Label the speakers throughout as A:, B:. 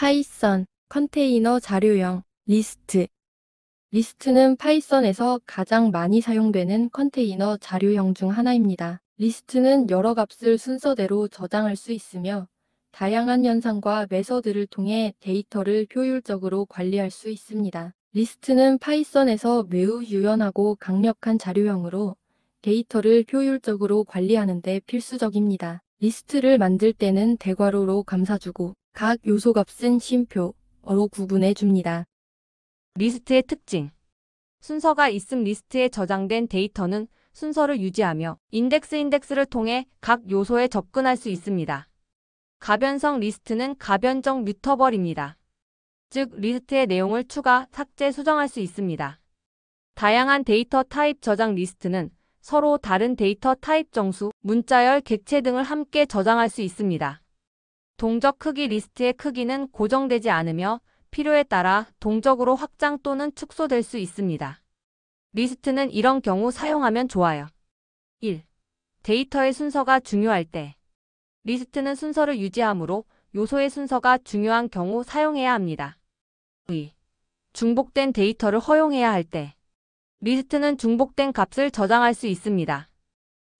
A: 파이썬, 컨테이너 자료형, 리스트. 리스트는 파이썬에서 가장 많이 사용되는 컨테이너 자료형 중 하나입니다. 리스트는 여러 값을 순서대로 저장할 수 있으며 다양한 현상과 메서드를 통해 데이터를 효율적으로 관리할 수 있습니다. 리스트는 파이썬에서 매우 유연하고 강력한 자료형으로 데이터를 효율적으로 관리하는 데 필수적입니다. 리스트를 만들 때는 대괄호로 감싸주고 각 요소 값은 쉼표로 구분해 줍니다.
B: 리스트의 특징. 순서가 있음 리스트에 저장된 데이터는 순서를 유지하며 인덱스를 통해 각 요소에 접근할 수 있습니다. 가변성 리스트는 가변적 뮤터벌입니다. 즉 리스트의 내용을 추가, 삭제, 수정할 수 있습니다. 다양한 데이터 타입 저장 리스트는 서로 다른 데이터 타입 정수, 문자열, 객체 등을 함께 저장할 수 있습니다. 동적 크기 리스트의 크기는 고정되지 않으며 필요에 따라 동적으로 확장 또는 축소될 수 있습니다. 리스트는 이런 경우 사용하면 좋아요. 1. 데이터의 순서가 중요할 때. 리스트는 순서를 유지하므로 요소의 순서가 중요한 경우 사용해야 합니다. 2. 중복된 데이터를 허용해야 할 때. 리스트는 중복된 값을 저장할 수 있습니다.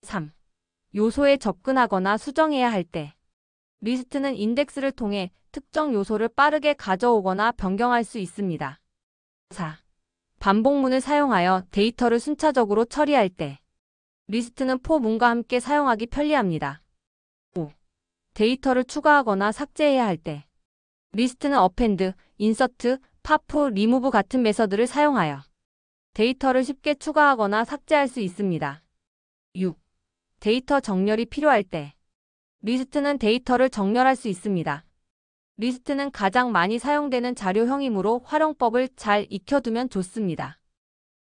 B: 3. 요소에 접근하거나 수정해야 할 때. 리스트는 인덱스를 통해 특정 요소를 빠르게 가져오거나 변경할 수 있습니다. 4. 반복문을 사용하여 데이터를 순차적으로 처리할 때. 리스트는 포문과 함께 사용하기 편리합니다. 5. 데이터를 추가하거나 삭제해야 할 때. 리스트는 어펜드, 인서트, 파프, 리무브 같은 메서드를 사용하여 데이터를 쉽게 추가하거나 삭제할 수 있습니다. 6. 데이터 정렬이 필요할 때. 리스트는 데이터를 정렬할 수 있습니다. 리스트는 가장 많이 사용되는 자료형이므로 활용법을 잘 익혀두면 좋습니다.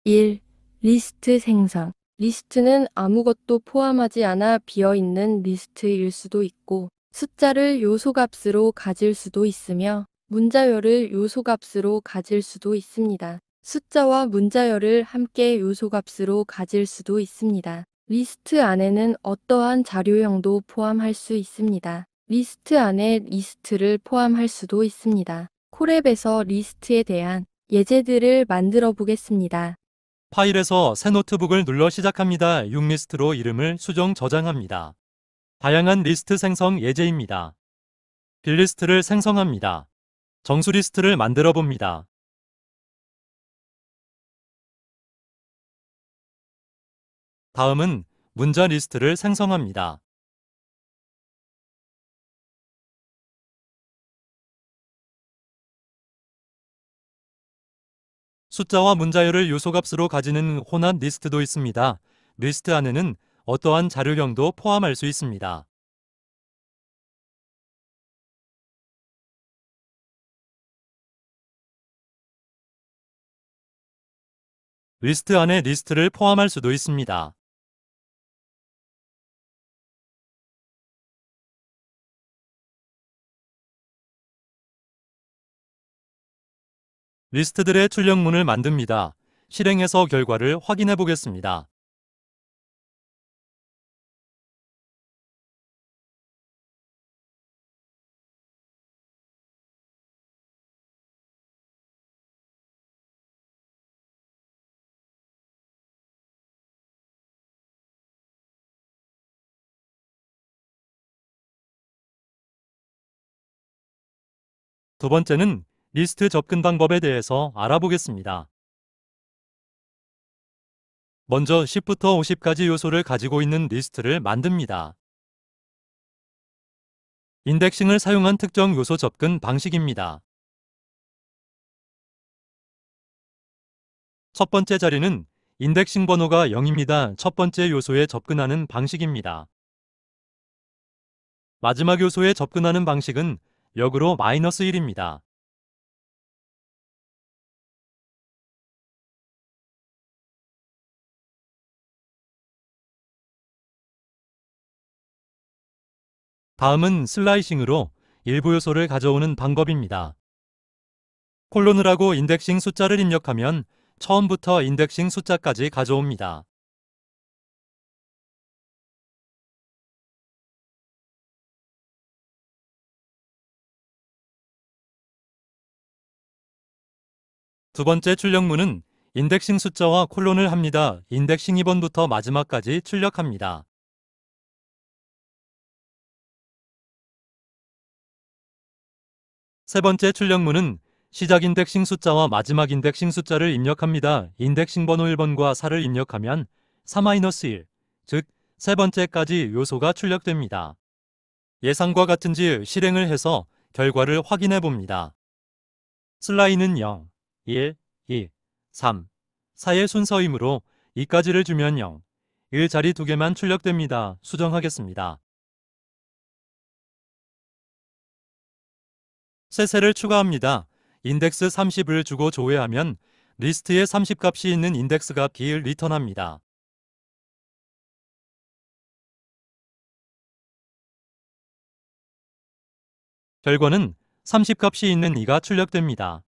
A: 1. 리스트 생성. 리스트는 아무것도 포함하지 않아 비어있는 리스트일 수도 있고 숫자를 요소값으로 가질 수도 있으며 문자열을 요소값으로 가질 수도 있습니다. 숫자와 문자열을 함께 요소값으로 가질 수도 있습니다. 리스트 안에는 어떠한 자료형도 포함할 수 있습니다. 리스트 안에 리스트를 포함할 수도 있습니다. 콜앱에서 리스트에 대한 예제들을 만들어 보겠습니다.
C: 파일에서 새 노트북을 눌러 시작합니다. 6리스트로 이름을 수정 저장합니다. 다양한 리스트 생성 예제입니다. 빌리스트를 생성합니다. 정수 리스트를 만들어 봅니다. 다음은 문자 리스트를 생성합니다. 숫자와 문자열을 요소값으로 가지는 혼합 리스트도 있습니다. 리스트 안에는 어떠한 자료형도 포함할 수 있습니다. 리스트 안에 리스트를 포함할 수도 있습니다. 리스트들의 출력문을 만듭니다. 실행해서 결과를 확인해 보겠습니다. 두 번째는 리스트 접근 방법에 대해서 알아보겠습니다. 먼저 10부터 50까지 요소를 가지고 있는 리스트를 만듭니다. 인덱싱을 사용한 특정 요소 접근 방식입니다. 첫 번째 자리는 인덱싱 번호가 0입니다. 첫 번째 요소에 접근하는 방식입니다. 마지막 요소에 접근하는 방식은 역으로 -1입니다. 다음은 슬라이싱으로 일부 요소를 가져오는 방법입니다. 콜론을 하고 인덱싱 숫자를 입력하면 처음부터 인덱싱 숫자까지 가져옵니다. 두 번째 출력문은 인덱싱 숫자와 콜론을 합니다. 인덱싱 2번부터 마지막까지 출력합니다. 세 번째 출력문은 시작 인덱싱 숫자와 마지막 인덱싱 숫자를 입력합니다. 인덱싱 번호 1번과 4를 입력하면 4-1, 즉 세 번째까지 요소가 출력됩니다. 예상과 같은지 실행을 해서 결과를 확인해 봅니다. 슬라이는 0, 1, 2, 3, 4의 순서이므로 2까지를 주면 0, 1 자리 2개만 출력됩니다. 수정하겠습니다. 새 셀을 추가합니다. 인덱스 30을 주고 조회하면 리스트에 30 값이 있는 인덱스 값 B를 리턴합니다. 결과는 30 값이 있는 2가 출력됩니다.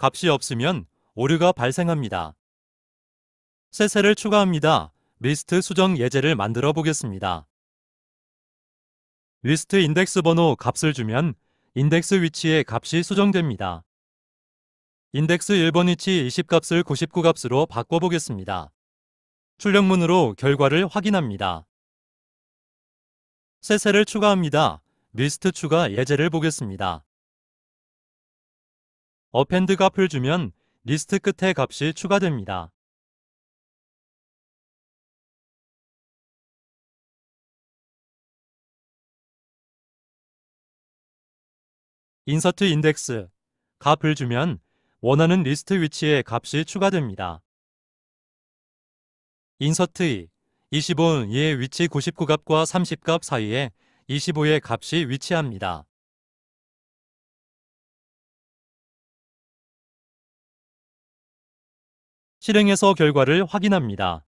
C: 값이 없으면 오류가 발생합니다. 새 셀을 추가합니다. 리스트 수정 예제를 만들어 보겠습니다. 리스트 인덱스 번호 값을 주면 인덱스 위치에 값이 수정됩니다. 인덱스 1번 위치 20값을 99값으로 바꿔보겠습니다. 출력문으로 결과를 확인합니다. 새 셀을 추가합니다. 리스트 추가 예제를 보겠습니다. 어펜드 값을 주면 리스트 끝에 값이 추가됩니다. 인서트 인덱스 값을 주면 원하는 리스트 위치에 값이 추가됩니다. 인서트 25의 위치 99값과 30값 사이에 25의 값이 위치합니다. 실행해서 결과를 확인합니다.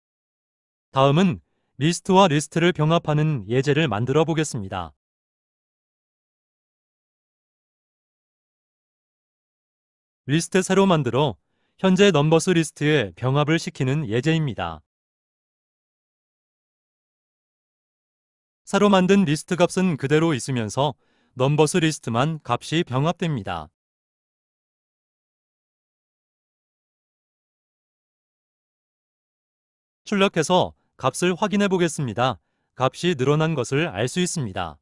C: 다음은 리스트와 리스트를 병합하는 예제를 만들어 보겠습니다. 리스트 새로 만들어 현재 넘버스 리스트에 병합을 시키는 예제입니다. 새로 만든 리스트 값은 그대로 있으면서 넘버스 리스트만 값이 병합됩니다. 출력해서 값을 확인해 보겠습니다. 값이 늘어난 것을 알 수 있습니다.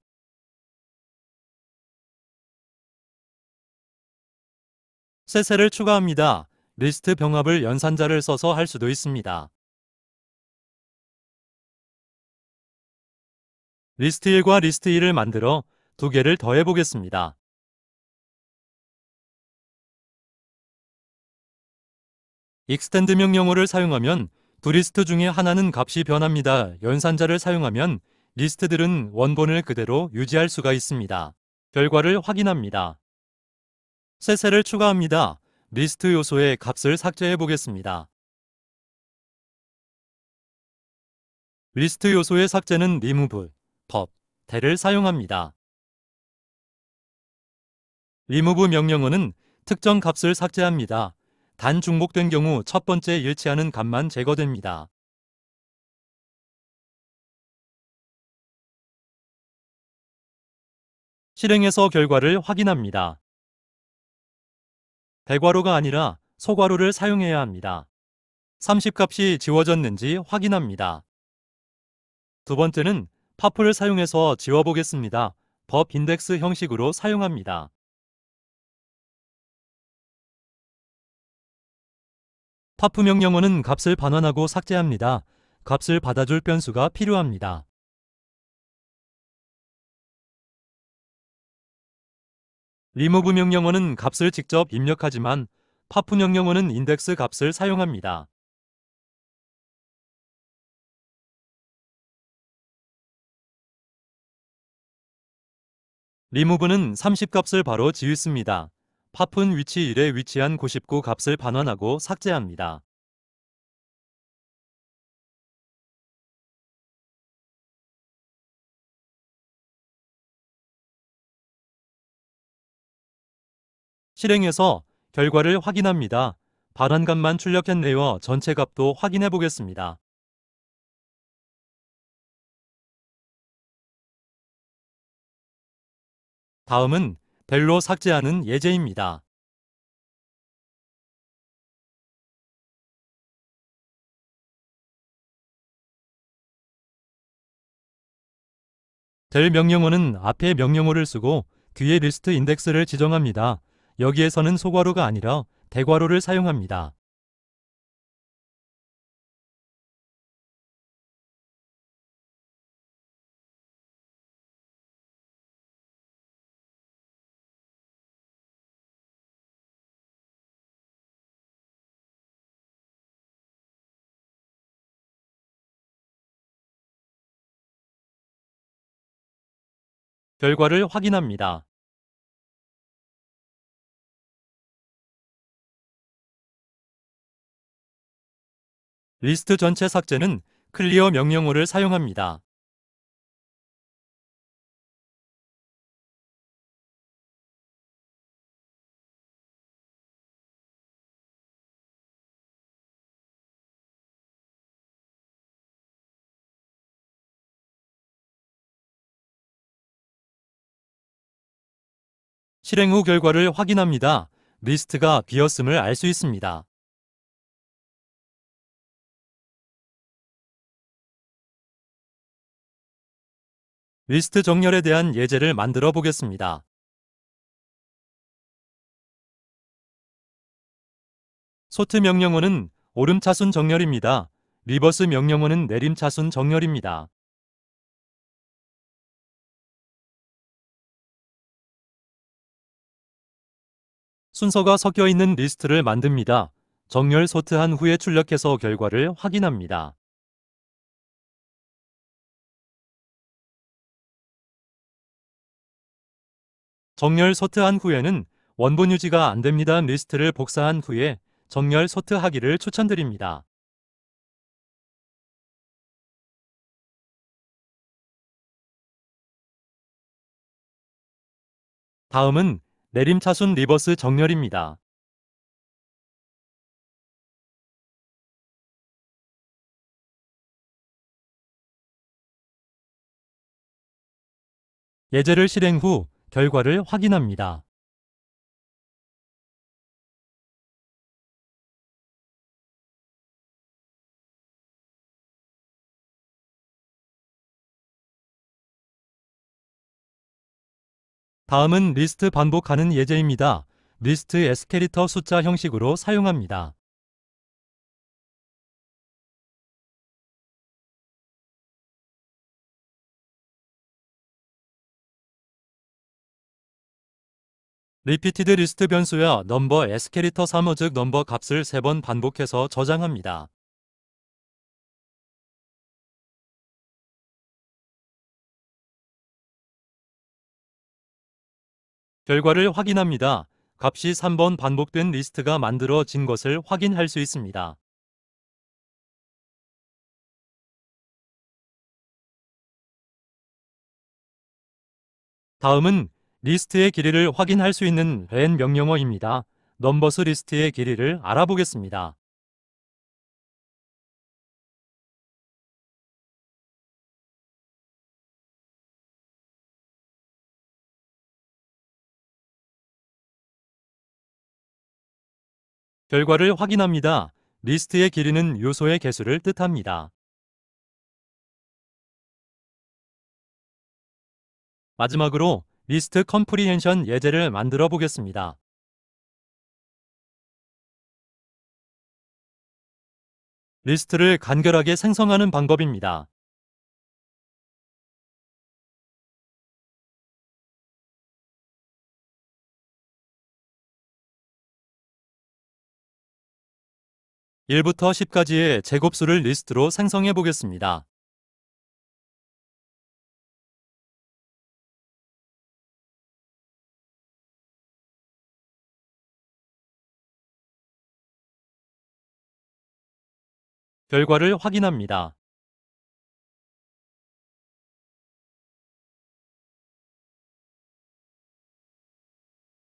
C: 새 셀을 추가합니다. 리스트 병합을 연산자를 써서 할 수도 있습니다. 리스트 1과 리스트 2를 만들어 두 개를 더해 보겠습니다. 익스텐드 명령어를 사용하면 두 리스트 중에 하나는 값이 변합니다. 연산자를 사용하면 리스트들은 원본을 그대로 유지할 수가 있습니다. 결과를 확인합니다. 새 셀을 추가합니다. 리스트 요소의 값을 삭제해 보겠습니다. 리스트 요소의 삭제는 remove, pop, del을 사용합니다. remove 명령어는 특정 값을 삭제합니다. 단 중복된 경우 첫 번째 일치하는 값만 제거됩니다. 실행해서 결과를 확인합니다. 대괄호가 아니라 소괄호를 사용해야 합니다. 30 값이 지워졌는지 확인합니다. 두 번째는 파프를 사용해서 지워보겠습니다. 법 인덱스 형식으로 사용합니다. 파프 명령어는 값을 반환하고 삭제합니다. 값을 받아줄 변수가 필요합니다. remove 명령어는 값을 직접 입력하지만 파프 명령어는 인덱스 값을 사용합니다. remove는 30 값을 바로 지웠습니다. 파프는 위치 1에 위치한 99 값을 반환하고 삭제합니다. 실행해서 결과를 확인합니다. 반환값만 출력했네요. 전체 값도 확인해 보겠습니다. 다음은 델로 삭제하는 예제입니다. 될 명령어는 앞에 명령어를 쓰고 뒤에 리스트 인덱스를 지정합니다. 여기에서는 소괄호가 아니라 대괄호를 사용합니다. 결과를 확인합니다. 리스트 전체 삭제는 클리어 명령어를 사용합니다. 실행 후 결과를 확인합니다. 리스트가 비었음을 알 수 있습니다. 리스트 정렬에 대한 예제를 만들어 보겠습니다. 소트 명령어는 오름차순 정렬입니다. 리버스 명령어는 내림차순 정렬입니다. 순서가 섞여 있는 리스트를 만듭니다. 정렬 소트한 후에 출력해서 결과를 확인합니다. 정렬 소트한 후에는 원본 유지가 안 됩니다. 리스트를 복사한 후에 정렬 소트하기를 추천드립니다. 다음은 내림차순 리버스 정렬입니다. 예제를 실행 후 결과를 확인합니다. 다음은 리스트 반복하는 예제입니다. 리스트 에스케리터 숫자 형식으로 사용합니다. 리피티드 리스트 변수야 넘버 에스케리터 3호 즉 넘버 값을 3번 반복해서 저장합니다. 결과를 확인합니다. 값이 3번 반복된 리스트가 만들어진 것을 확인할 수 있습니다. 다음은 리스트의 길이를 확인할 수 있는 len 명령어입니다. 넘버스 리스트의 길이를 알아보겠습니다. 결과를 확인합니다. 리스트의 길이는 요소의 개수를 뜻합니다. 마지막으로 리스트 컴프리헨션 예제를 만들어 보겠습니다. 리스트를 간결하게 생성하는 방법입니다. (1부터 10까지의) 제곱수를 리스트로 생성해 보겠습니다. 결과를 확인합니다.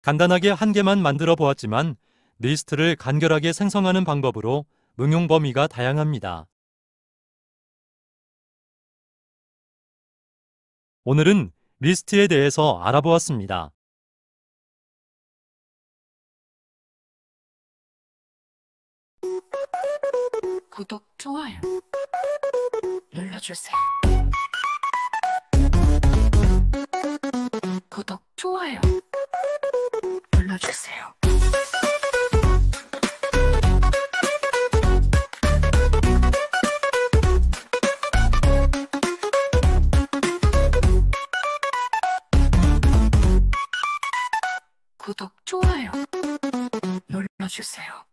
C: 간단하게 한 개만 만들어 보았지만 리스트를 간결하게 생성하는 방법으로 응용 범위가 다양합니다. 오늘은 리스트에 대해서 알아보았습니다.
D: 구독, 좋아요 눌러주세요. 구독, 좋아요 눌러주세요. 구독, 좋아요 눌러주세요.